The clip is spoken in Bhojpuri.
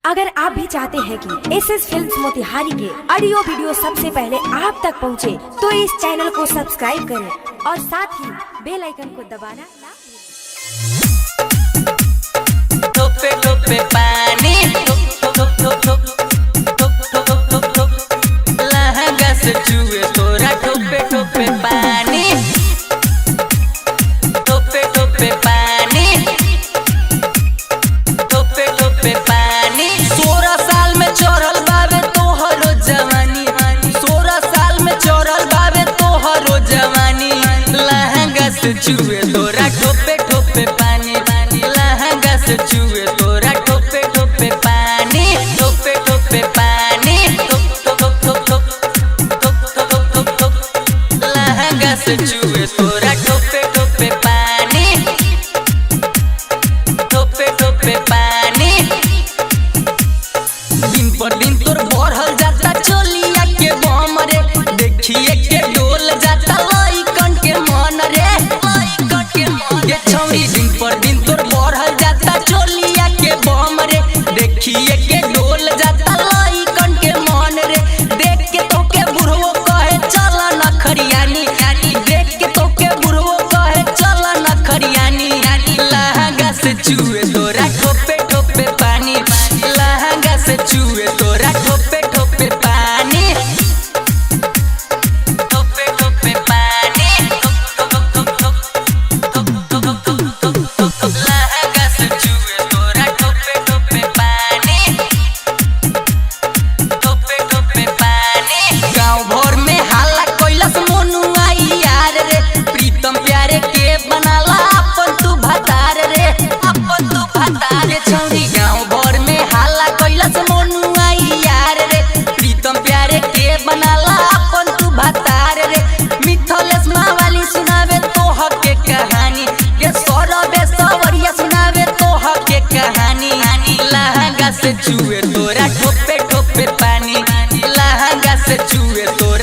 अगर आप भी चाहते हैं कि एसएस फिल्म्स मोतिहारी के ऑडियो वीडियो सबसे पहले आप तक पहुंचे, तो इस चैनल को सब्सक्राइब करें और साथ ही बेल आइकन को दबाना ना भूलें। ठोपे ठोपे पानी लहंगा से चुए तोरा ठोपे ठोपे पानी ठोपे ठोपे पानी ठोपे ठोपे पानी 16 साल में चढ़ल बावे तोहरो जवानी 16 साल में चढ़ल बावे तोहरो जवानी लहंगा से चुए तोरा ठोपे ठोपे पानी लहंगा से चुए तोरा ठोपे ठोपे पानी ठोपे ठोपे पानी लहंगा से चुए तोरा ठोपे ठोपे पानी ठोपे ठोपे पानी दिन पर दिन तोर बढ़ल जाता चोलिया के बम रे देखिए के डोल जाता लइकन के मन रे लइकन के मन ये छौरी दिन पर दिन तोर बढ़ल जाता चोलिया के बम रे देखिए के डोल जाता लइकन के मन रे देख के तो के बुढ़वो कहे चल न खरियानी देख के तो के बुढ़वो कहे चल न खरियानी लहंगा से चुए तोरा ठोपे ठोपे पानी लहंगा से चुए तोरा ठोपे ठोपे पानी ठोपे ठोपे पानी लहंगा से चुए तोरा ठोपे ठोपे पानी ठोपे ठोपे पानी गाँव भर में हाला कैलस मोनुआ यार रे प्रीतम प्यारे के बनाला अपन तू भतार रे अपन तू भतार छौरी गाँव भर में हाला कैलस मोनुआ यार रे प्रीतम प्यारे के बनाला अपन तू भतार रे मिथलेश मावाली सुनावे तोह के कहानी ये सौरभे सवरिया सुनावे तोह के कहानी लहंगा से चुए तोरा ठोपे ठोपे पानी लहंगा से चुए तोरा